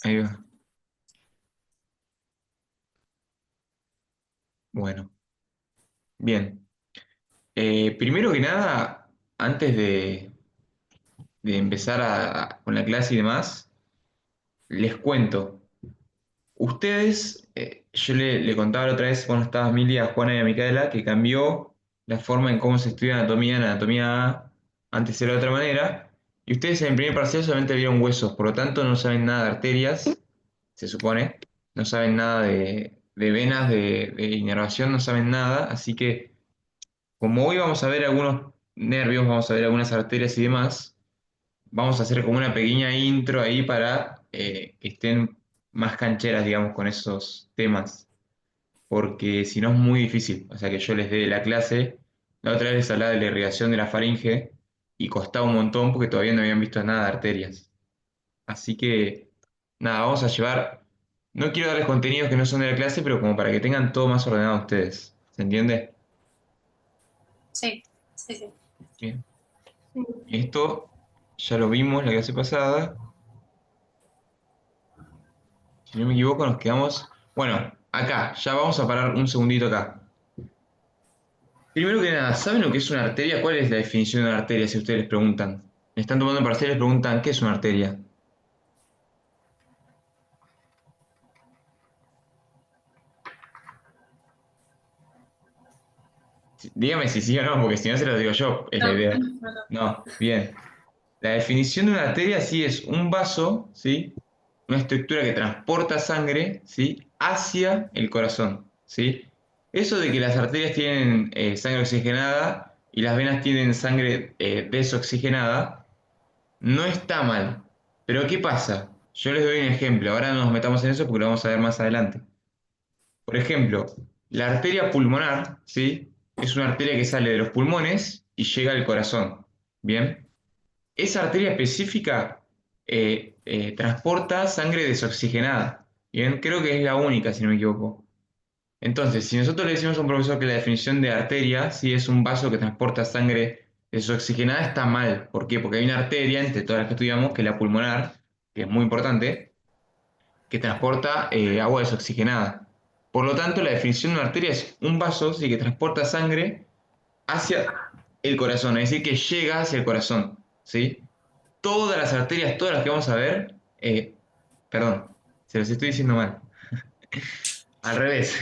Ahí va. Bueno, bien. Primero que nada, antes de empezar con la clase y demás, les cuento. Ustedes, yo le contaba la otra vez cuando estaba Emilia, a Juana y a Micaela, que cambió la forma en cómo se estudia anatomía en anatomía A. Antes era de otra manera. Y ustedes en el primer parcial solamente vieron huesos, por lo tanto no saben nada de arterias, se supone. No saben nada de venas, de inervación, no saben nada. Así que, como hoy vamos a ver algunos nervios, vamos a ver algunas arterias y demás, vamos a hacer como una pequeña intro ahí para que estén más cancheras, digamos, con esos temas, porque si no es muy difícil. O sea, que yo les dé la clase, la otra vez les hablaba de la irrigación de la faringe y costaba un montón porque todavía no habían visto nada de arterias. Así que, nada, vamos a llevar, no quiero darles contenidos que no son de la clase, pero como para que tengan todo más ordenado ustedes. ¿Se entiende? Sí, sí, sí. Bien. Esto ya lo vimos la clase pasada. Si no me equivoco, nos quedamos. Bueno, acá, ya vamos a parar un segundito acá. Primero que nada, ¿saben lo que es una arteria? ¿Cuál es la definición de una arteria si ustedes les preguntan? Me están tomando parcial y les preguntan, ¿qué es una arteria? Dígame si sí o no, porque si no se lo digo yo, es la No, idea. no, no. No, bien. La definición de una arteria sí es un vaso, ¿sí? Una estructura que transporta sangre, ¿sí? Hacia el corazón, ¿sí? Eso de que las arterias tienen sangre oxigenada y las venas tienen sangre desoxigenada, no está mal. Pero ¿qué pasa? Yo les doy un ejemplo, ahora no nos metamos en eso porque lo vamos a ver más adelante. Por ejemplo, la arteria pulmonar, ¿sí? Es una arteria que sale de los pulmones y llega al corazón, ¿bien? Esa arteria específica transporta sangre desoxigenada. Bien, creo que es la única, si no me equivoco. Entonces, si nosotros le decimos a un profesor que la definición de arteria, si es un vaso que transporta sangre desoxigenada, está mal. ¿Por qué? Porque hay una arteria, entre todas las que estudiamos, que es la pulmonar, que es muy importante, que transporta agua desoxigenada. Por lo tanto, la definición de una arteria es un vaso, sí, que transporta sangre hacia el corazón, es decir, que llega hacia el corazón, ¿sí? Todas las arterias, todas las que vamos a ver, perdón, se los estoy diciendo mal, al revés.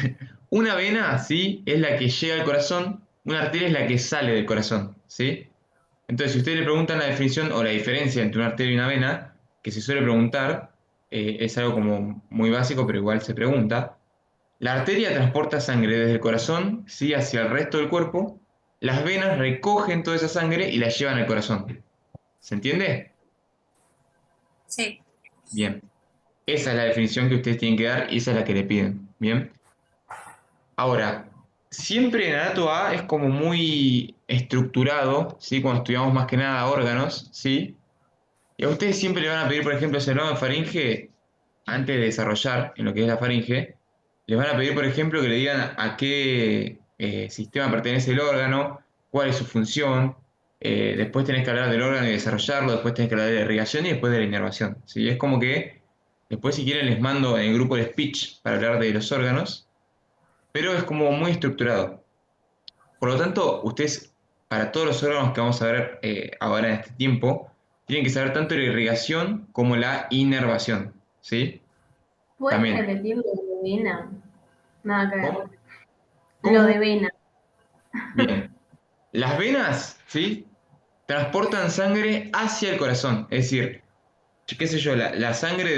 Una vena, ¿sí? Es la que llega al corazón, una arteria es la que sale del corazón, ¿sí? Entonces, si ustedes le preguntan la definición o la diferencia entre una arteria y una vena, que se suele preguntar, es algo como muy básico, pero igual se pregunta. La arteria transporta sangre desde el corazón, ¿sí? Hacia el resto del cuerpo. Las venas recogen toda esa sangre y la llevan al corazón. ¿Se entiende? Sí. Bien. Esa es la definición que ustedes tienen que dar y esa es la que le piden. Bien. Ahora, siempre en Anato A es como muy estructurado, ¿sí? Cuando estudiamos más que nada órganos, ¿sí? Y a ustedes siempre le van a pedir, por ejemplo, si hablamos de faringe, antes de desarrollar en lo que es la faringe, les van a pedir, por ejemplo, que le digan a qué sistema pertenece el órgano, cuál es su función. Después tenés que hablar del órgano y desarrollarlo, después tenés que hablar de la irrigación y después de la inervación. ¿Sí? Es como que después, si quieren, les mando en el grupo de speech para hablar de los órganos, pero es como muy estructurado. Por lo tanto, ustedes, para todos los órganos que vamos a ver ahora en este tiempo, tienen que saber tanto la irrigación como la inervación, ¿sí? ¿Puedes También. repetir lo de vena? Nada que ver. ¿Cómo? Lo ¿Cómo? de vena. Bien. Las venas, ¿sí? Transportan sangre hacia el corazón. Es decir, qué sé yo, la sangre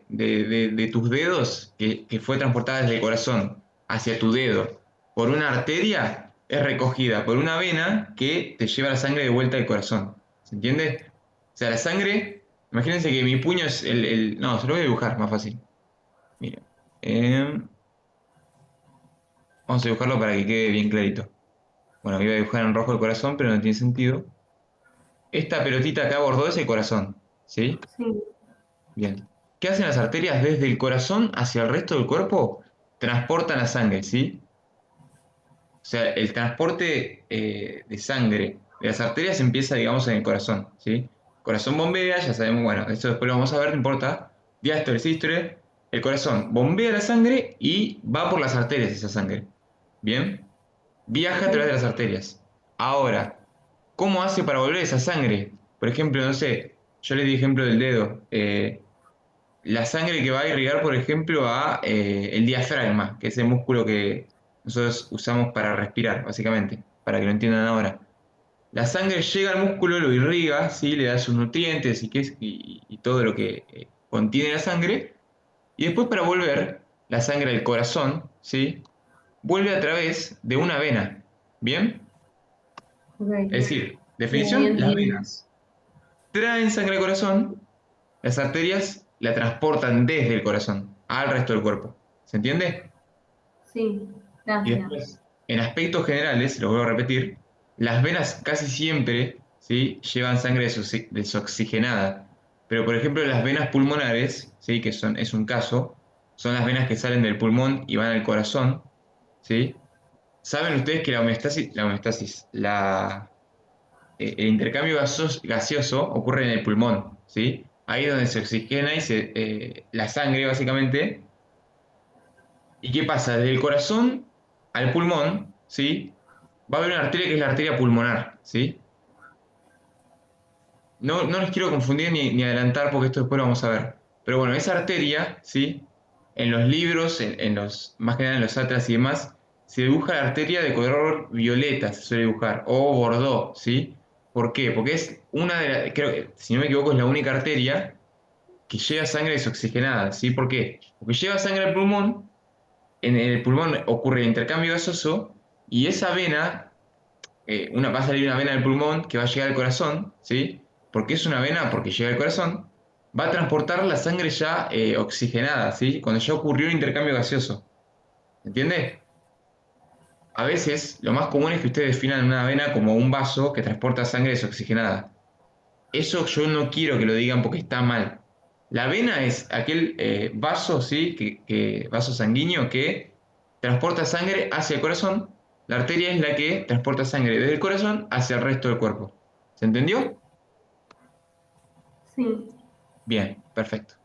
de tus dedos que fue transportada desde el corazón hacia tu dedo por una arteria es recogida por una vena que te lleva la sangre de vuelta al corazón. ¿Se entiende? O sea, la sangre, imagínense que mi puño es no, se lo voy a dibujar, más fácil. Mira, eh, vamos a dibujarlo para que quede bien clarito. Bueno, iba a dibujar en rojo el corazón, pero no tiene sentido. Esta pelotita acá bordó es el corazón, ¿sí? Sí. Bien. ¿Qué hacen las arterias desde el corazón hacia el resto del cuerpo? Transportan la sangre, ¿sí? O sea, el transporte de sangre de las arterias empieza, digamos, en el corazón, ¿sí? Corazón bombea, ya sabemos, bueno, esto después lo vamos a ver, no importa. diástole, sístole, el corazón bombea la sangre y va por las arterias esa sangre. ¿Bien? Viaja a través de las arterias. Ahora, ¿cómo hace para volver esa sangre? Por ejemplo, no sé, yo le di ejemplo del dedo. La sangre que va a irrigar, por ejemplo, a el diafragma, que es el músculo que nosotros usamos para respirar, básicamente, para que lo entiendan ahora. La sangre llega al músculo, lo irriga, ¿sí? Le da sus nutrientes y todo lo que contiene la sangre. Y después para volver, la sangre del corazón, ¿sí? Vuelve a través de una vena. ¿Bien? Ok. Es decir, Sí, definición, las entiendo. venas traen sangre al corazón, las arterias la transportan desde el corazón al resto del cuerpo. ¿Se entiende? Sí, Y gracias. después, en aspectos generales, lo vuelvo a repetir, las venas casi siempre, ¿sí? Llevan sangre desoxigenada. Pero, por ejemplo, las venas pulmonares, ¿sí? Es un caso, son las venas que salen del pulmón y van al corazón, ¿sí? ¿Saben ustedes que el intercambio gaseoso ocurre en el pulmón, ¿sí? Ahí es donde se oxigena la sangre, básicamente. ¿Y qué pasa? Desde el corazón al pulmón, ¿sí? Va a haber una arteria que es la arteria pulmonar, ¿sí? No les quiero confundir ni adelantar porque esto después lo vamos a ver. Pero bueno, esa arteria, ¿sí? En los libros, más que nada en los atlas y demás, se dibuja la arteria de color violeta, se suele dibujar, o bordó, ¿sí? ¿Por qué? Porque es una de las, creo que, si no me equivoco, es la única arteria que lleva sangre desoxigenada, ¿sí? ¿Por qué? Porque lleva sangre al pulmón, en el pulmón ocurre el intercambio gaseoso, y esa vena va a salir una vena del pulmón que va a llegar al corazón, ¿sí? ¿Por qué es una vena? Porque llega al corazón, va a transportar la sangre ya oxigenada, ¿sí? Cuando ya ocurrió el intercambio gaseoso. ¿Entiende? A veces lo más común es que ustedes definan una vena como un vaso que transporta sangre desoxigenada. Eso yo no quiero que lo digan porque está mal. La vena es aquel vaso, ¿sí? Vaso sanguíneo que transporta sangre hacia el corazón. La arteria es la que transporta sangre desde el corazón hacia el resto del cuerpo. ¿Se entendió? Sí. Bien, perfecto.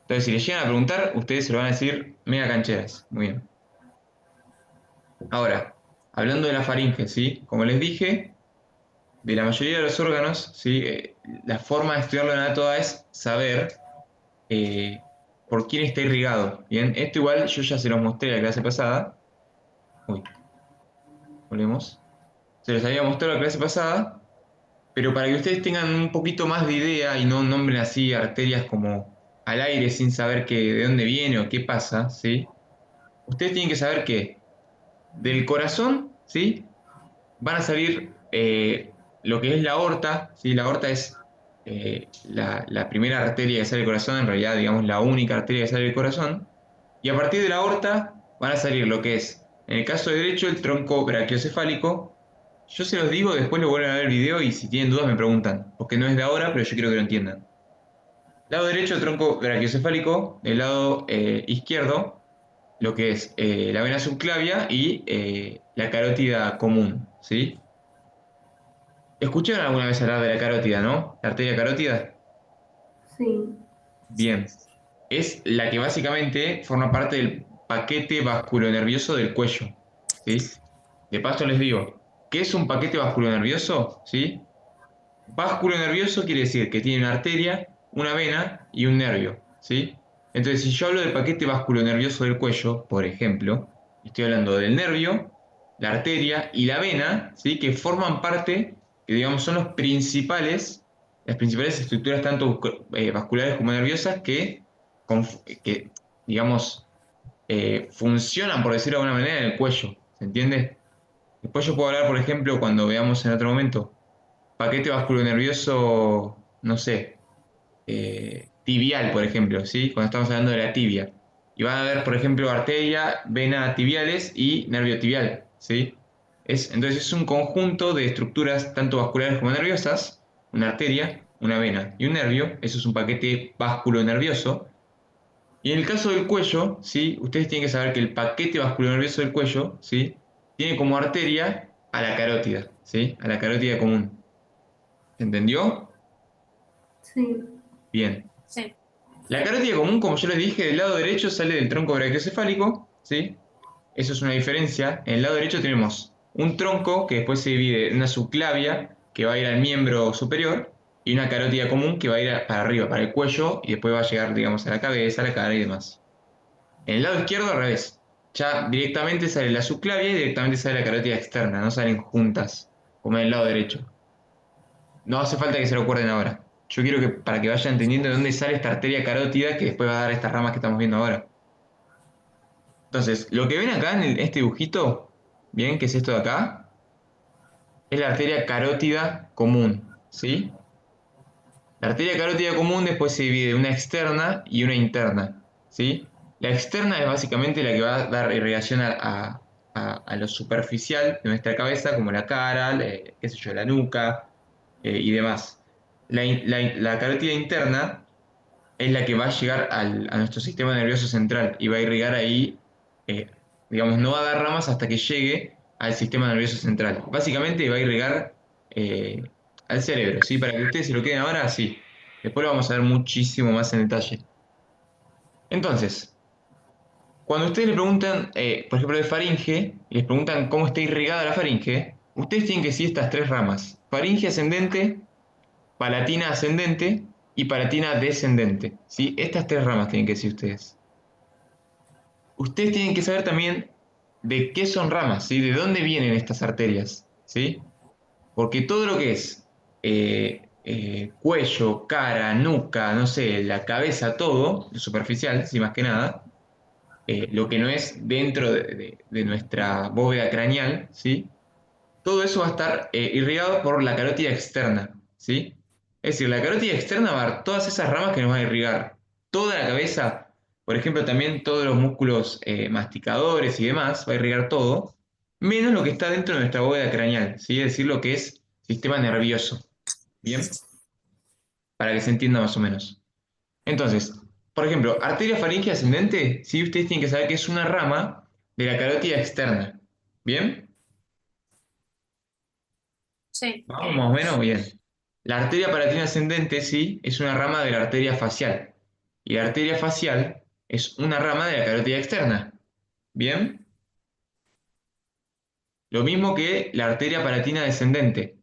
Entonces, si les llegan a preguntar, ustedes se lo van a decir mega cancheras. Muy bien. Ahora, hablando de la faringe, ¿sí? Como les dije, de la mayoría de los órganos, ¿sí? La forma de estudiarlo en toda es saber eh, por quién está irrigado. Bien, esto igual yo ya se los mostré la clase pasada. Uy, volvemos. Se los había mostrado la clase pasada, pero para que ustedes tengan un poquito más de idea y no nombren así arterias como al aire sin saber de dónde viene o qué pasa, ¿sí? Ustedes tienen que saber que del corazón, ¿sí? Van a salir lo que es la aorta, ¿sí? La aorta es la primera arteria que sale del corazón, en realidad, digamos, la única arteria que sale del corazón. Y a partir de la aorta van a salir lo que es, en el caso derecho, el tronco brachiocefálico. Yo se los digo, después lo vuelven a ver el video y si tienen dudas me preguntan, porque no es de ahora, pero yo quiero que lo entiendan. Lado derecho, tronco brachiocefálico, del lado izquierdo, lo que es la vena subclavia y la carótida común, ¿sí? ¿Escucharon alguna vez hablar de la carótida, no? La arteria carótida. Sí. Bien. Es la que básicamente forma parte del paquete vasculonervioso del cuello. ¿Sí? De paso les digo, ¿qué es un paquete vasculonervioso? ¿Sí? Vasculonervioso quiere decir que tiene una arteria, una vena y un nervio. ¿Sí? Entonces, si yo hablo del paquete vasculonervioso del cuello, por ejemplo, estoy hablando del nervio, la arteria y la vena, ¿sí? Que forman parte, que digamos son las principales estructuras tanto vasculares como nerviosas que digamos, funcionan, por decirlo de alguna manera, en el cuello. ¿Se entiende? Después yo puedo hablar, por ejemplo, cuando veamos en otro momento, paquete vasculonervioso, no sé, tibial, por ejemplo, ¿sí? Cuando estamos hablando de la tibia. Y van a haber, por ejemplo, arteria, vena tibiales y nervio tibial, ¿sí? Entonces es un conjunto de estructuras tanto vasculares como nerviosas, una arteria, una vena y un nervio, eso es un paquete vasculonervioso. Y en el caso del cuello, ¿sí? Ustedes tienen que saber que el paquete vasculonervioso del cuello, ¿sí? Tiene como arteria a la carótida, ¿sí? A la carótida común. ¿Se entendió? Sí. Bien. Sí. La carótida común, como yo les dije, del lado derecho sale del tronco brachiocefálico, ¿sí? Eso es una diferencia. En el lado derecho tenemos un tronco que después se divide en una subclavia que va a ir al miembro superior y una carótida común que va a ir para arriba, para el cuello y después va a llegar, digamos, a la cabeza, a la cara y demás. En el lado izquierdo al revés. Ya directamente sale la subclavia y directamente sale la carótida externa, no salen juntas, como en el lado derecho. No hace falta que se lo acuerden ahora. Yo quiero que para que vayan entendiendo de dónde sale esta arteria carótida que después va a dar estas ramas que estamos viendo ahora. Entonces, lo que ven acá en este dibujito, bien, que es esto de acá, es la arteria carótida común, ¿sí? La arteria carótida común después se divide en una externa y una interna, ¿sí? La externa es básicamente la que va a dar irrigación a lo superficial de nuestra cabeza, como la cara, qué sé yo, la nuca y demás. La carótida interna es la que va a llegar a nuestro sistema nervioso central y va a irrigar ahí, eh, digamos, no va a dar ramas hasta que llegue al sistema nervioso central. Básicamente va a irrigar eh, al cerebro, ¿sí? Para que ustedes se lo queden ahora, sí. Después lo vamos a ver muchísimo más en detalle. Entonces, cuando ustedes le preguntan, por ejemplo, de faringe, y les preguntan cómo está irrigada la faringe, ustedes tienen que decir estas tres ramas: faringe ascendente, palatina ascendente y palatina descendente, ¿sí? Estas tres ramas tienen que decir ustedes. Ustedes tienen que saber también de qué son ramas, ¿sí? De dónde vienen estas arterias, ¿sí? Porque todo lo que es cuello, cara, nuca, no sé, la cabeza, todo, lo superficial, sí, más que nada, lo que no es dentro de nuestra bóveda craneal, ¿sí? Todo eso va a estar irrigado por la carótida externa, ¿sí? Es decir, la carótida externa va a dar todas esas ramas que nos van a irrigar toda la cabeza, por ejemplo, también todos los músculos masticadores y demás, va a irrigar todo, menos lo que está dentro de nuestra bóveda craneal, ¿sí? Es decir, lo que es sistema nervioso, ¿bien? Para que se entienda más o menos. Entonces, por ejemplo, arteria faríngea ascendente, sí, ustedes tienen que saber que es una rama de la carótida externa, ¿bien? Sí. Vamos más o menos bien. La arteria palatina ascendente, sí, es una rama de la arteria facial. Y la arteria facial es una rama de la carótida externa. ¿Bien? Lo mismo que la arteria palatina descendente.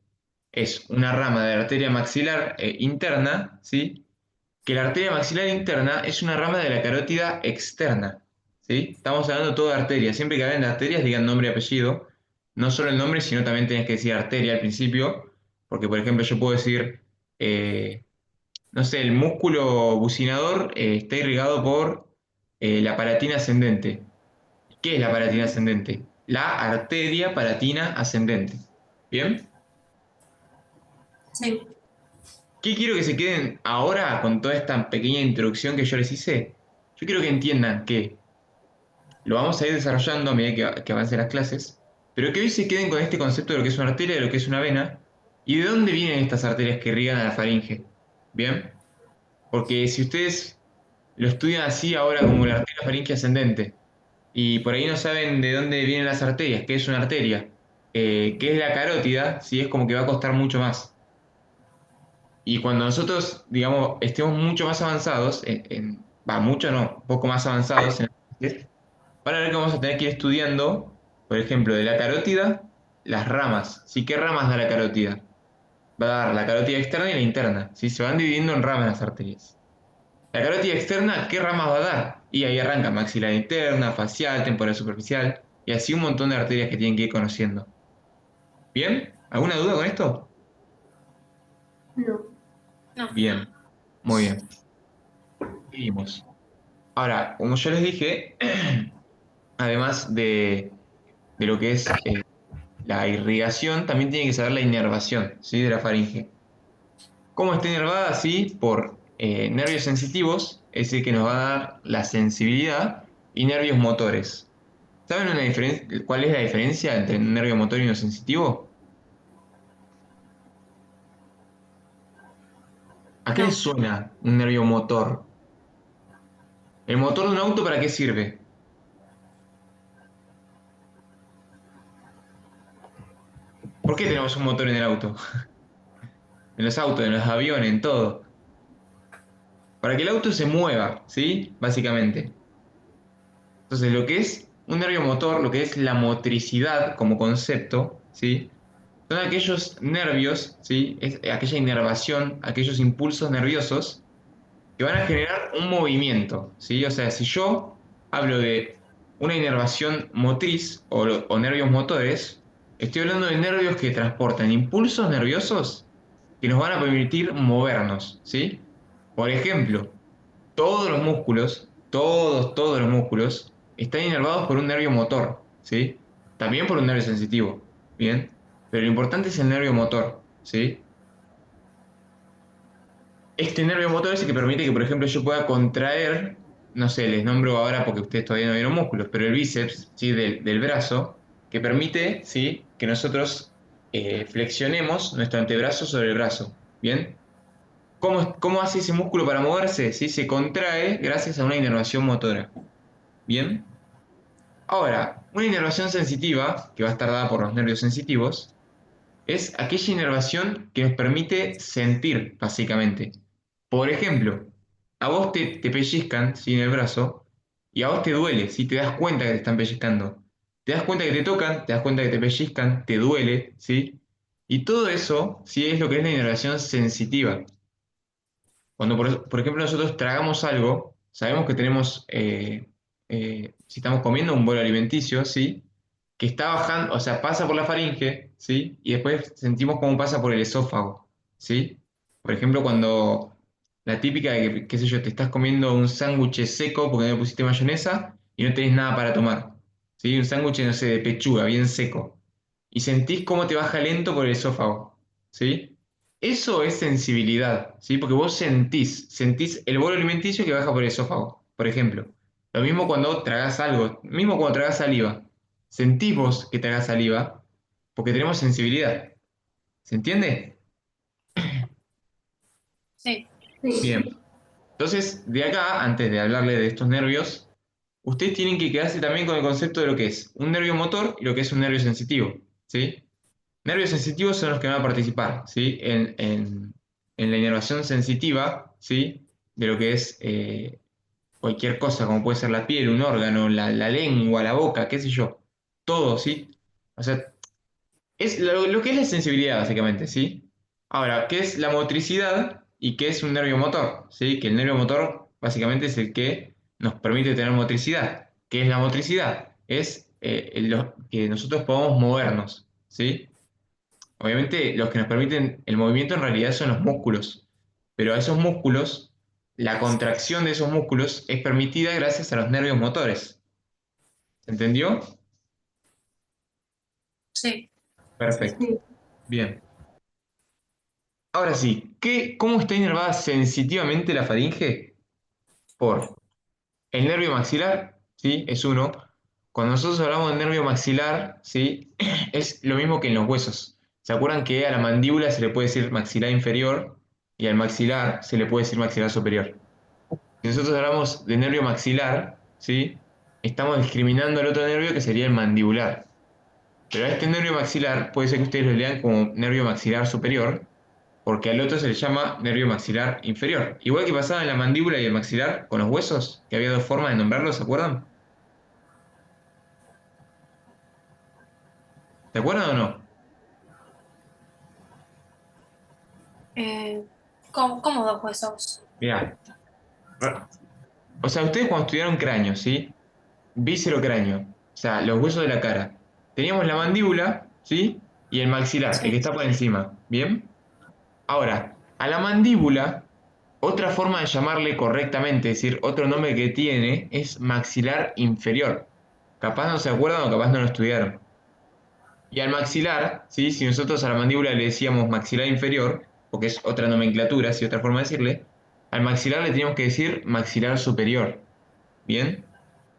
Es una rama de la arteria maxilar interna, ¿sí? Que la arteria maxilar interna es una rama de la carótida externa. ¿Sí? Estamos hablando todo de arterias. Siempre que hablen de arterias, digan nombre y apellido. No solo el nombre, sino también tenés que decir arteria al principio. Porque, por ejemplo, yo puedo decir, eh, no sé, el músculo bucinador está irrigado por la palatina ascendente. ¿Qué es la palatina ascendente? La arteria palatina ascendente. ¿Bien? Sí. ¿Qué quiero que se queden ahora con toda esta pequeña introducción que yo les hice? Yo quiero que entiendan que lo vamos a ir desarrollando a medida que avancen las clases, pero que hoy se queden con este concepto de lo que es una arteria, de lo que es una vena, y de dónde vienen estas arterias que irrigan a la faringe. ¿Bien? Porque si ustedes lo estudian así ahora como la arteria faringe ascendente, y por ahí no saben de dónde vienen las arterias, qué es una arteria, qué es la carótida, sí es como que va a costar mucho más. Y cuando nosotros, digamos, estemos mucho más avanzados, va, mucho no, un poco más avanzados en el van a ver que vamos a tener que ir estudiando, por ejemplo, de la carótida, las ramas. ¿Sí? ¿Qué ramas da la carótida? Va a dar la carótida externa y la interna. ¿Sí? Se van dividiendo en ramas las arterias. La carótida externa, ¿qué ramas va a dar? Y ahí arranca maxilar interna, facial, temporal superficial, y así un montón de arterias que tienen que ir conociendo. ¿Bien? ¿Alguna duda con esto? No. No. Bien, muy bien. Seguimos. Ahora, como yo les dije, además de lo que es la irrigación, también tiene que saber la inervación, ¿sí? De la faringe. ¿Cómo está inervada? Sí, por nervios sensitivos, es decir, que nos va a dar la sensibilidad, y nervios motores. ¿Saben cuál es la diferencia entre un nervio motor y uno sensitivo? ¿A qué les No. suena un nervio motor? ¿El motor de un auto para qué sirve? ¿Por qué tenemos un motor en el auto? En los autos, en los aviones, en todo. para que el auto se mueva, ¿sí? Básicamente. Entonces, lo que es un nervio motor, lo que es la motricidad como concepto, ¿sí? Son aquellos nervios, ¿sí? Es aquella inervación, aquellos impulsos nerviosos que van a generar un movimiento, ¿sí? O sea, si yo hablo de una inervación motriz o nervios motores, estoy hablando de nervios que transportan impulsos nerviosos que nos van a permitir movernos, ¿sí? Por ejemplo, todos los músculos, todos los músculos, están inervados por un nervio motor, ¿sí? También por un nervio sensitivo, ¿bien? Pero lo importante es el nervio motor, ¿sí? Este nervio motor es el que permite que, por ejemplo, yo pueda contraer, no sé, les nombro ahora porque ustedes todavía no vieron músculos, pero el bíceps, ¿sí? Del brazo, que permite, ¿sí? Que nosotros flexionemos nuestro antebrazo sobre el brazo, ¿bien? ¿Cómo hace ese músculo para moverse? ¿Sí? Se contrae gracias a una inervación motora. Bien. Ahora, una inervación sensitiva, que va a estar dada por los nervios sensitivos, es aquella inervación que nos permite sentir, básicamente. Por ejemplo, a vos te pellizcan, ¿sí? En el brazo, y a vos te duele, si te das cuenta que te están pellizcando. Te das cuenta que te tocan, te das cuenta que te pellizcan, te duele, ¿sí? Y todo eso, sí, es lo que es la inervación sensitiva. Cuando, por ejemplo, nosotros tragamos algo, sabemos que tenemos, si estamos comiendo un bolo alimenticio, ¿sí? Que está bajando, o sea, pasa por la faringe, ¿sí? Y después sentimos cómo pasa por el esófago, ¿sí? Por ejemplo, cuando la típica de que, qué sé yo, te estás comiendo un sándwich seco porque no le pusiste mayonesa y no tenés nada para tomar, ¿sí? Un sándwich, no sé, de pechuga, bien seco. Y sentís cómo te baja lento por el esófago, ¿sí? Eso es sensibilidad, ¿sí? Porque vos sentís el bolo alimenticio que baja por el esófago, por ejemplo. Lo mismo cuando tragás algo, mismo cuando tragás saliva. Sentís vos que tragás saliva porque tenemos sensibilidad. ¿Se entiende? Sí. Sí. Bien. Entonces, de acá, antes de hablarle de estos nervios, ustedes tienen que quedarse también con el concepto de lo que es un nervio motor y lo que es un nervio sensitivo, ¿sí? Nervios sensitivos son los que van a participar, ¿sí? En la inervación sensitiva, ¿sí? De lo que es cualquier cosa, como puede ser la piel, un órgano, la lengua, la boca, qué sé yo. Todo, ¿sí? O sea, es lo que es la sensibilidad, básicamente, ¿sí? Ahora, ¿qué es la motricidad y qué es un nervio motor? ¿Sí? Que el nervio motor, básicamente, es el que nos permite tener motricidad. ¿Qué es la motricidad? Es que nosotros podamos movernos, ¿sí? Obviamente, los que nos permiten el movimiento en realidad son los músculos, pero a esos músculos, la contracción de esos músculos es permitida gracias a los nervios motores. ¿Se entendió? Sí. Perfecto. Sí. Bien. Ahora sí, ¿cómo está inervada sensitivamente la faringe? Por el nervio maxilar, ¿sí? Es uno. Cuando nosotros hablamos del nervio maxilar, ¿sí? Es lo mismo que en los huesos. ¿Se acuerdan que a la mandíbula se le puede decir maxilar inferior y al maxilar se le puede decir maxilar superior? Si nosotros hablamos de nervio maxilar, ¿sí? Estamos discriminando al otro nervio que sería el mandibular. Pero a este nervio maxilar puede ser que ustedes lo lean como nervio maxilar superior, porque al otro se le llama nervio maxilar inferior. Igual que pasaba en la mandíbula y el maxilar con los huesos, que había dos formas de nombrarlos, ¿se acuerdan? ¿Se acuerdan o no? Eh, ¿cómo dos huesos? Mirá, o sea, ustedes cuando estudiaron cráneo, ¿sí? Víscero-cráneo, o sea, los huesos de la cara. Teníamos la mandíbula, ¿sí? Y el maxilar, el que Sí. está por encima, ¿bien? Ahora, a la mandíbula, otra forma de llamarle correctamente, es decir, otro nombre que tiene, es maxilar inferior. Capaz no se acuerdan o capaz no lo estudiaron. Y al maxilar, ¿sí? Si nosotros a la mandíbula le decíamos maxilar inferior, porque es otra nomenclatura, sí, otra forma de decirle, al maxilar le teníamos que decir maxilar superior. ¿Bien?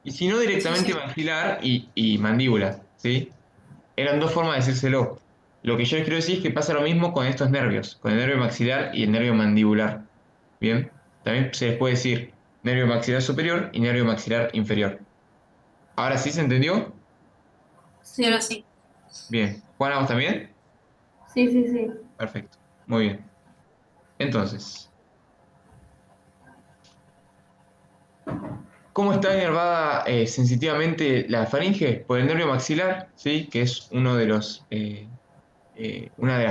Y si no, Sí, directamente sí. maxilar y mandíbula, ¿sí? Eran dos formas de decírselo. Lo que yo les quiero decir es que pasa lo mismo con estos nervios, con el nervio maxilar y el nervio mandibular. ¿Bien? También se les puede decir nervio maxilar superior y nervio maxilar inferior. ¿Ahora sí se entendió? Sí, Sí. ahora sí. Bien. ¿Juan, vos también? Sí, sí, sí. Perfecto. Muy bien. Entonces, ¿Cómo está inervada sensitivamente la faringe? Por el nervio maxilar, ¿sí? Que es una de las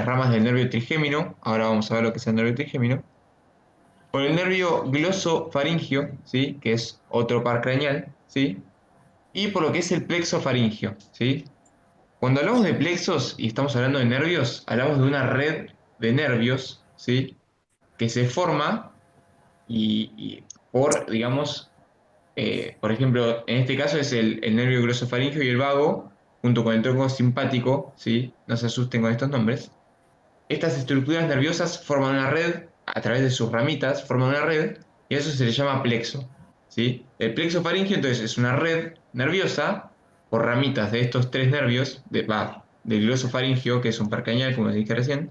ramas del nervio trigémino. Ahora vamos a ver lo que es el nervio trigémino. Por el nervio glosofaringio, ¿sí? Que es otro par craneal, ¿sí? Y por lo que es el plexo faringio, ¿sí? Cuando hablamos de plexos y estamos hablando de nervios, hablamos de una red de nervios, ¿sí? Que se forma digamos, por ejemplo, en este caso es el nervio glosofaringio y el vago, junto con el tronco simpático, ¿sí? No se asusten con estos nombres. Estas estructuras nerviosas forman una red, a través de sus ramitas, forman una red, y a eso se le llama plexo, ¿sí? El plexo faríngeo, entonces, es una red nerviosa por ramitas de estos tres nervios, del glosofaringio, que es un par craneal, como les dije recién,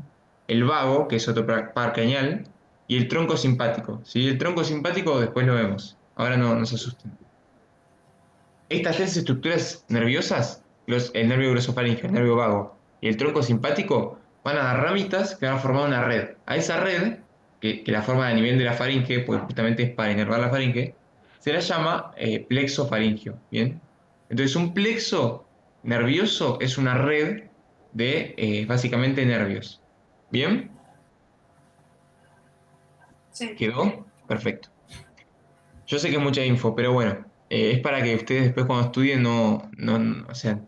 el vago, que es otro par craneal, y el tronco simpático, ¿sí? El tronco simpático después lo vemos, ahora no se asusten. Estas tres estructuras nerviosas, el nervio glosofaríngeo, el nervio vago y el tronco simpático, van a dar ramitas que van a formar una red. A esa red, que la forma a nivel de la faringe, pues justamente es para inervar la faringe, se la llama plexo faríngeo. ¿Bien? Entonces, un plexo nervioso es una red de básicamente nervios. ¿Bien? Sí. ¿Quedó? Perfecto. Yo sé que es mucha info, pero bueno, es para que ustedes después cuando estudien o sea,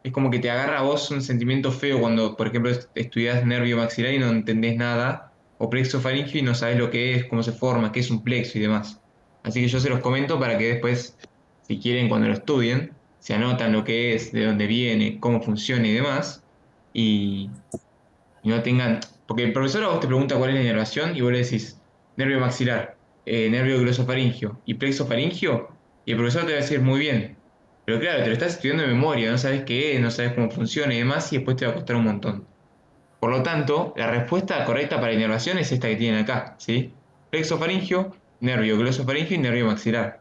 es como que te agarra a vos un sentimiento feo cuando, por ejemplo, estudias nervio maxilar y no entendés nada, o plexo faríngeo y no sabés lo que es, cómo se forma, qué es un plexo y demás. Así que yo se los comento para que después, si quieren, cuando lo estudien, se anotan lo que es, de dónde viene, cómo funciona y demás, y, y no tengan. Porque el profesor a vos te pregunta cuál es la inervación y vos le decís nervio maxilar, nervio glosofaringio y plexo faringio, y el profesor te va a decir muy bien. Pero claro, te lo estás estudiando de memoria, no sabes qué es, no sabes cómo funciona y demás, y después te va a costar un montón. Por lo tanto, la respuesta correcta para inervación es esta que tienen acá, ¿sí? Plexo faringio, nervio glosofaringio y nervio maxilar.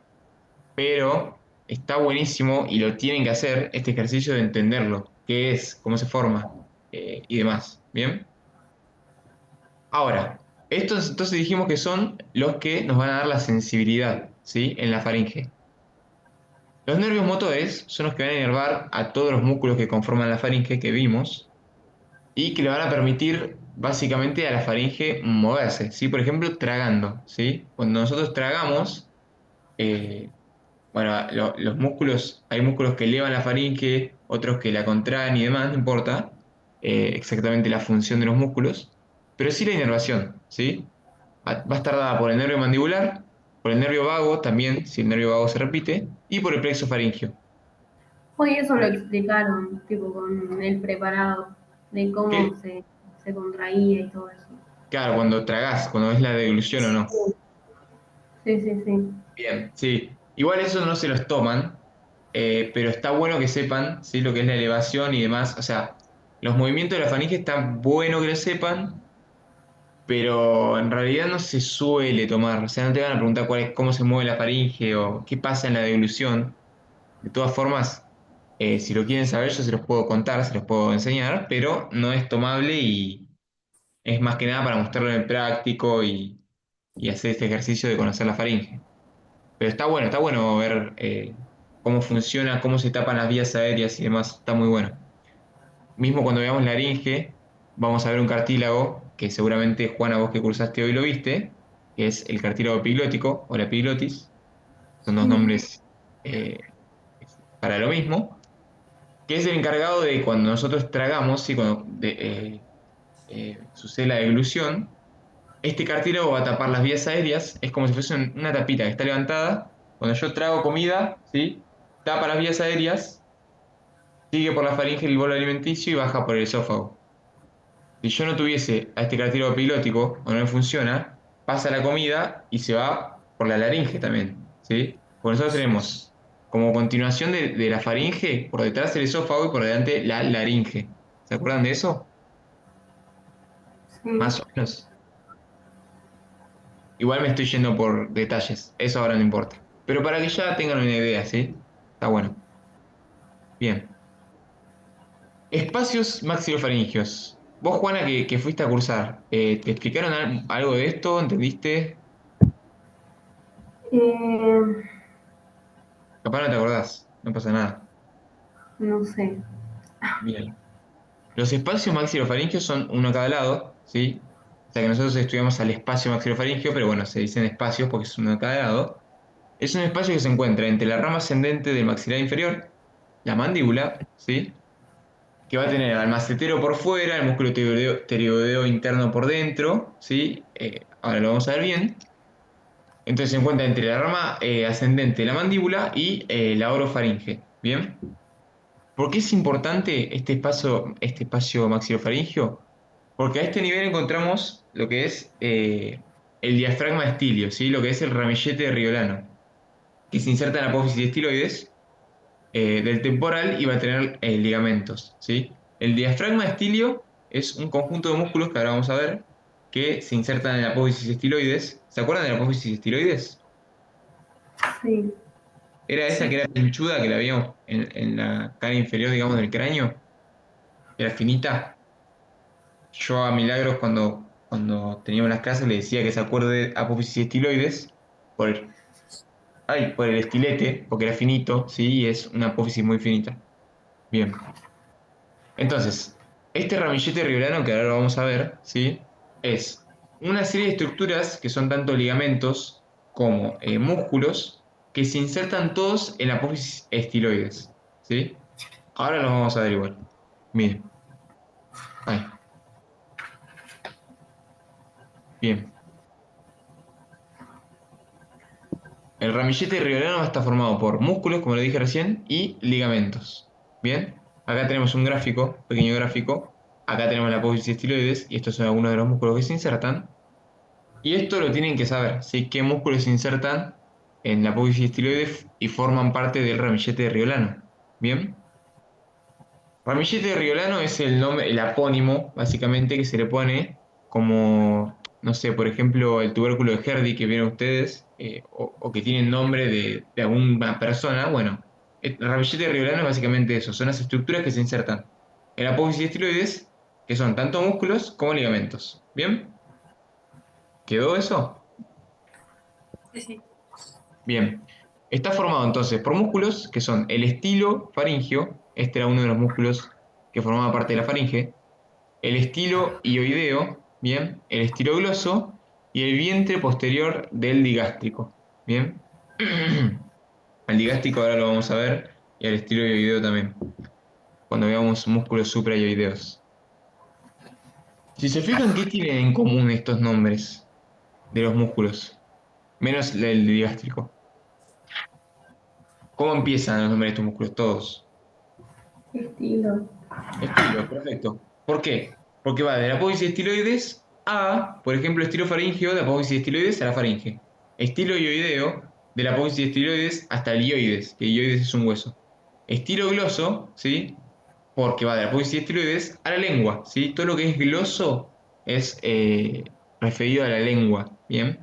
Pero está buenísimo y lo tienen que hacer este ejercicio de entenderlo, qué es, cómo se forma y demás. ¿Bien? Ahora, estos entonces dijimos que son los que nos van a dar la sensibilidad, ¿sí? En la faringe. Los nervios motores son los que van a inervar a todos los músculos que conforman la faringe que vimos y que le van a permitir básicamente a la faringe moverse, ¿sí? Por ejemplo, tragando, ¿sí? Cuando nosotros tragamos, eh, bueno, los músculos, hay músculos que elevan la faringe, otros que la contraen y demás, no importa exactamente la función de los músculos, pero sí la inervación, ¿sí? Va a estar dada por el nervio mandibular, por el nervio vago también, si el nervio vago se repite, y por el plexo faríngeo. Hoy eso lo explicaron, tipo, con el preparado, de cómo ¿Qué? se contraía y todo eso. Claro, cuando tragás, cuando es la deglución o no. Sí, sí, sí. Bien, sí. Igual eso no se los toman, pero está bueno que sepan, ¿sí? Lo que es la elevación y demás. O sea, los movimientos de la faringe están bueno que lo sepan, pero en realidad no se suele tomar. O sea, no te van a preguntar cómo se mueve la faringe o qué pasa en la deglución. De todas formas, si lo quieren saber, yo se los puedo contar, se los puedo enseñar, pero no es tomable y es más que nada para mostrarlo en el práctico y hacer este ejercicio de conocer la faringe. Pero está bueno ver cómo funciona, cómo se tapan las vías aéreas y demás, está muy bueno. Mismo cuando veamos laringe, vamos a ver un cartílago, que seguramente Juana, vos que cursaste hoy lo viste, que es el cartílago epiglótico o la epiglotis, son dos Sí. nombres eh, para lo mismo, que es el encargado de cuando nosotros tragamos, ¿sí? Cuando sucede la deglución, este cartílago va a tapar las vías aéreas, es como si fuese una tapita que está levantada. Cuando yo trago comida, ¿sí? Tapa las vías aéreas, sigue por la faringe el bolo alimenticio y baja por el esófago. Si yo no tuviese a este cartílago epilótico o no me funciona, pasa la comida y se va por la laringe también, ¿sí? Por nosotros tenemos como continuación de la faringe, por detrás el esófago y por delante la laringe. ¿Se acuerdan de eso? Sí. Más o menos. Igual me estoy yendo por detalles, eso ahora no importa. Pero para que ya tengan una idea, ¿sí? Está bueno. Bien. Espacios maxilofaringios. Vos, Juana, que fuiste a cursar, ¿te explicaron algo de esto? ¿Entendiste? Eh, Capaz no te acordás, no pasa nada. No sé. Bien. Los espacios maxilofaringeos son uno a cada lado, ¿sí? O sea que nosotros estudiamos al espacio maxilofaringeo, pero bueno, se dicen espacios porque es uno a cada lado. Es un espacio que se encuentra entre la rama ascendente del maxilar inferior, la mandíbula, ¿sí? Que va a tener al mastetero por fuera, el músculo pteriodeo interno por dentro, ¿sí? Ahora lo vamos a ver bien. Entonces se encuentra entre la rama ascendente de la mandíbula y la orofaringe, ¿bien? ¿Por qué es importante este espacio maxilofaringeo? Porque a este nivel encontramos lo que es el diafragma estilio, ¿sí? Lo que es el ramillete de Riolano, que se inserta en la apófisis estiloides del temporal y va a tener ligamentos, ¿sí? El diafragma estilio es un conjunto de músculos que ahora vamos a ver que se insertan en la apófisis estiloides. ¿Se acuerdan de la apófisis estiloides? Sí. Era esa que Sí. era pinchuda que la veíamos en la cara inferior, digamos, del cráneo, que era finita. Yo a Milagros cuando teníamos las clases le decía que se acuerde apófisis estiloides por por el estilete, porque era finito, ¿sí? Y es una apófisis muy finita. Bien. Entonces, este ramillete riolano que ahora lo vamos a ver, ¿sí? Es una serie de estructuras que son tanto ligamentos como músculos que se insertan todos en la apófisis estiloides, ¿sí? Ahora los vamos a ver igual. Miren, ahí, bien. El ramillete riolano está formado por músculos, como lo dije recién, y ligamentos. Bien, acá tenemos un gráfico, pequeño gráfico. Acá tenemos la apófisis estiloides y estos son algunos de los músculos que se insertan. Y esto lo tienen que saber, ¿sí? ¿Qué músculos se insertan en la apófisis estiloides y forman parte del ramillete de Riolano? Bien, ramillete de Riolano es el nombre, el apónimo, básicamente, que se le pone como, no sé, por ejemplo, el tubérculo de Herdy que vieron ustedes, o que tienen nombre de alguna persona. Bueno, el ramillete de Riolano es básicamente eso, son las estructuras que se insertan en la apófisis estiloides, que son tanto músculos como ligamentos. ¿Bien? ¿Quedó eso? Sí, sí. Bien, está formado entonces por músculos que son el estilo faringio, este era uno de los músculos que formaba parte de la faringe, el estilo hioideo, bien, el estilo gloso y el vientre posterior del digástrico, bien. Al digástrico ahora lo vamos a ver y al estilo hioideo también, cuando veamos músculos suprahioideos. Si se fijan, ¿qué tienen en común estos nombres de los músculos? Menos el digástrico. ¿Cómo empiezan los nombres de estos músculos todos? Estilo. Estilo, perfecto. ¿Por qué? Porque va de la apófisis estiloides a, por ejemplo, estilo faringeo, de la apófisis estiloides a la faringe. Estilo ioideo, de la apófisis estiloides hasta el ioides, que ioides es un hueso. Estilo gloso, ¿sí? Porque va de la apófisis estiloides a la lengua, ¿sí? Todo lo que es gloso es referido a la lengua, ¿bien?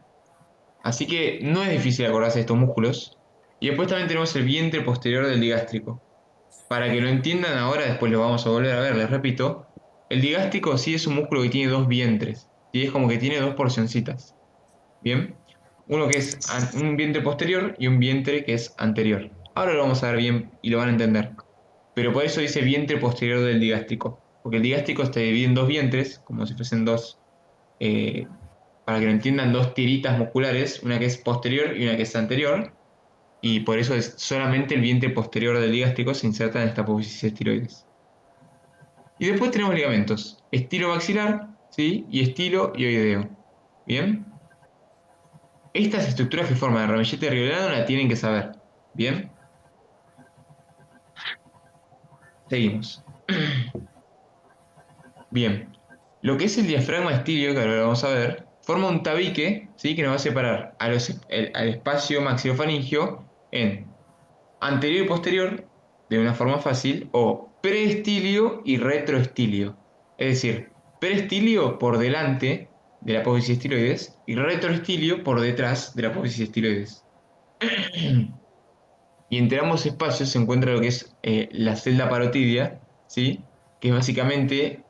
Así que no es difícil acordarse de estos músculos. Y después también tenemos el vientre posterior del digástrico. Para que lo entiendan ahora, después lo vamos a volver a ver, les repito. El digástrico sí es un músculo que tiene dos vientres. ¿Sí? Es como que tiene dos porcioncitas. ¿Bien? Uno que es un vientre posterior y un vientre que es anterior. Ahora lo vamos a ver bien y lo van a entender. Pero por eso dice vientre posterior del digástrico. Porque el digástrico está dividido en dos vientres, como si fuesen dos, eh, para que lo entiendan, dos tiritas musculares, una que es posterior y una que es anterior. Y por eso es solamente el vientre posterior del digástrico se inserta en esta apófisis estiloides. Y después tenemos ligamentos, estilo maxilar, ¿sí? Y estilo hioideo. ¿Bien? Estas estructuras que forman el ramillete riolano la tienen que saber. ¿Bien? Seguimos. Bien. Lo que es el diafragma estilio, que ahora lo vamos a ver, forma un tabique, ¿sí? Que nos va a separar al espacio maxilofaringio en anterior y posterior, de una forma fácil, o preestilio y retroestilio. Es decir, preestilio por delante de la apófisis estiloides y retroestilio por detrás de la apófisis estiloides. Y entre ambos espacios se encuentra lo que es la celda parotidia, ¿sí? Que es básicamente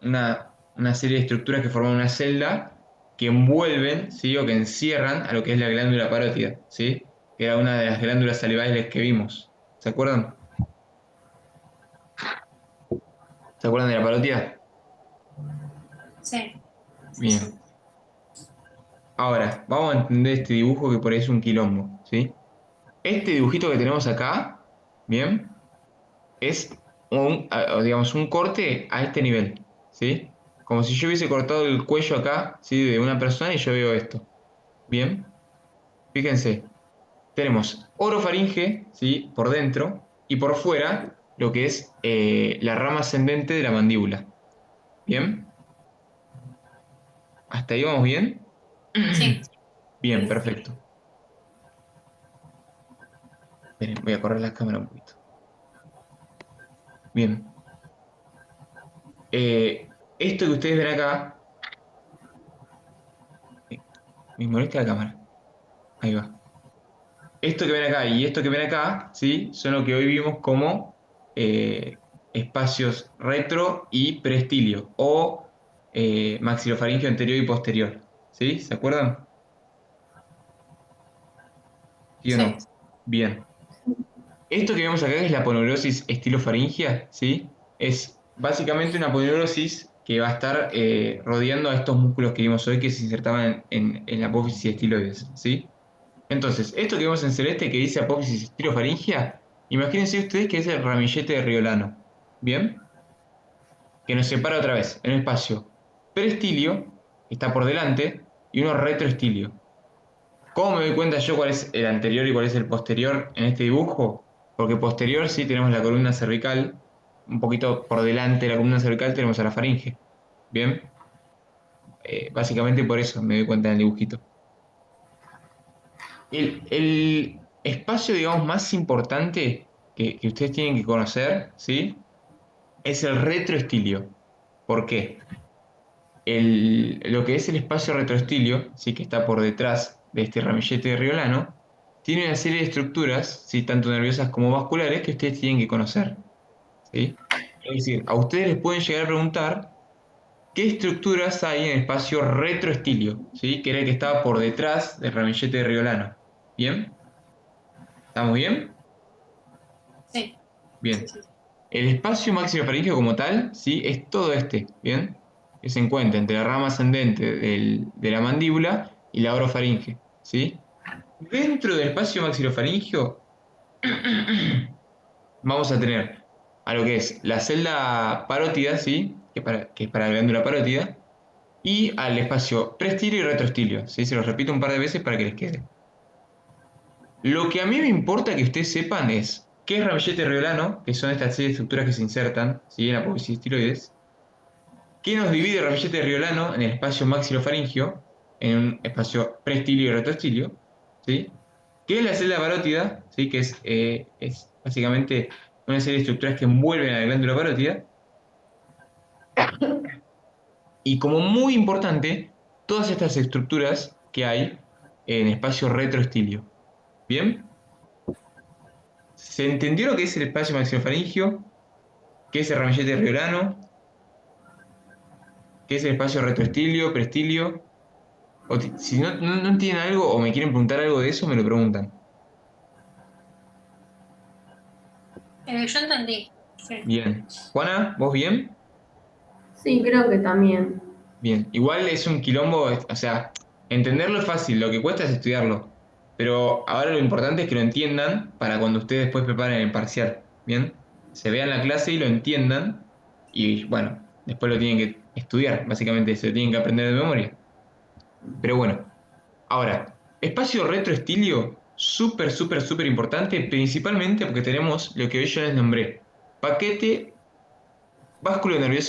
una serie de estructuras que forman una celda que envuelven, ¿sí? O que encierran a lo que es la glándula parótida, ¿sí? que era una de las glándulas salivales que vimos. ¿Se acuerdan? ¿Se acuerdan de la parótida? Sí, sí, Bien. sí. Ahora, vamos a entender este dibujo que por ahí es un quilombo, ¿sí? Este dibujito que tenemos acá, ¿bien? Es digamos, un corte a este nivel, ¿sí? Como si yo hubiese cortado el cuello acá, ¿sí? De una persona y yo veo esto, ¿bien? Fíjense, tenemos orofaringe, ¿sí? Por dentro y por fuera lo que es la rama ascendente de la mandíbula, ¿bien? ¿Hasta ahí vamos bien? Sí, Bien, sí. perfecto. Esperen, voy a correr la cámara un poquito. Bien. Esto que ustedes ven acá, me molesta la cámara. Ahí va. Esto que ven acá y esto que ven acá, ¿sí? Son lo que hoy vimos como eh, espacios retro y preestilio o maxilofaringeo anterior y posterior, ¿sí? ¿Se acuerdan? ¿Sí o Sí. no? Bien. Esto que vemos acá que es la aponeurosis estilofaringia, ¿sí? Es básicamente una aponeurosis que va a estar rodeando a estos músculos que vimos hoy que se insertaban en la apófisis estiloides, ¿sí? Entonces, esto que vemos en celeste que dice apófisis estilofaringia, imagínense ustedes que es el ramillete de Riolano, ¿bien? Que nos separa otra vez en un espacio preestilio, que está por delante, y uno retroestilio. ¿Cómo me doy cuenta yo cuál es el anterior y cuál es el posterior en este dibujo? Porque posterior sí tenemos la columna cervical, un poquito por delante de la columna cervical tenemos a la faringe, ¿bien? Básicamente por eso me doy cuenta en el dibujito. El espacio, digamos, más importante que ustedes tienen que conocer, ¿sí? Es el retroestilio. ¿Por qué? Lo que es el espacio retroestilio, ¿sí? Que está por detrás de este ramillete de Riolano, tiene una serie de estructuras, ¿sí? Tanto nerviosas como vasculares, que ustedes tienen que conocer, ¿sí? Es decir, a ustedes les pueden llegar a preguntar qué estructuras hay en el espacio retroestilio, ¿sí? Que era el que estaba por detrás del ramillete de Riolano. ¿Bien? ¿Estamos bien? Sí, sí, Bien. sí. El espacio maxilofaríngeo como tal, ¿sí? Es todo este, ¿bien? Que se encuentra entre la rama ascendente de la mandíbula y la orofaringe, ¿sí? Dentro del espacio maxilofaríngeo vamos a tener a lo que es la celda parótida, ¿sí? Que es para la glándula parótida, y al espacio preestilio y retroestilio, ¿sí? Se los repito un par de veces para que les quede. Lo que a mí me importa que ustedes sepan es qué es ramillete riolano, que son estas seis estructuras que se insertan, ¿sí? En la apófisis tiroides. ¿Qué nos divide ramillete riolano en el espacio maxilofaringio, en un espacio preestilio y retroestilio? ¿Sí? ¿Qué es la celda parótida? ¿Sí? Que es básicamente una serie de estructuras que envuelven a la glándula parótida. Y como muy importante, todas estas estructuras que hay en espacio retroestilio. ¿Bien? ¿Se entendió lo que es el espacio maxilofaringio? ¿Qué es el ramillete riolano? ¿Qué es el espacio retroestilio, preestilio? Si no entienden algo o me quieren preguntar algo de eso, me lo preguntan. Yo entendí. Sí. Bien. Juana, ¿vos bien? Sí, creo que también. Bien. Igual es un quilombo, o sea, entenderlo es fácil, lo que cuesta es estudiarlo. Pero ahora lo importante es que lo entiendan para cuando ustedes después preparen el parcial. ¿Bien? Se vean la clase y lo entiendan y bueno, después lo tienen que estudiar, básicamente se lo tienen que aprender de memoria. Pero bueno, ahora, espacio retroestilio, súper, súper, súper importante, principalmente porque tenemos lo que hoy yo les nombré, paquete vasculo nervioso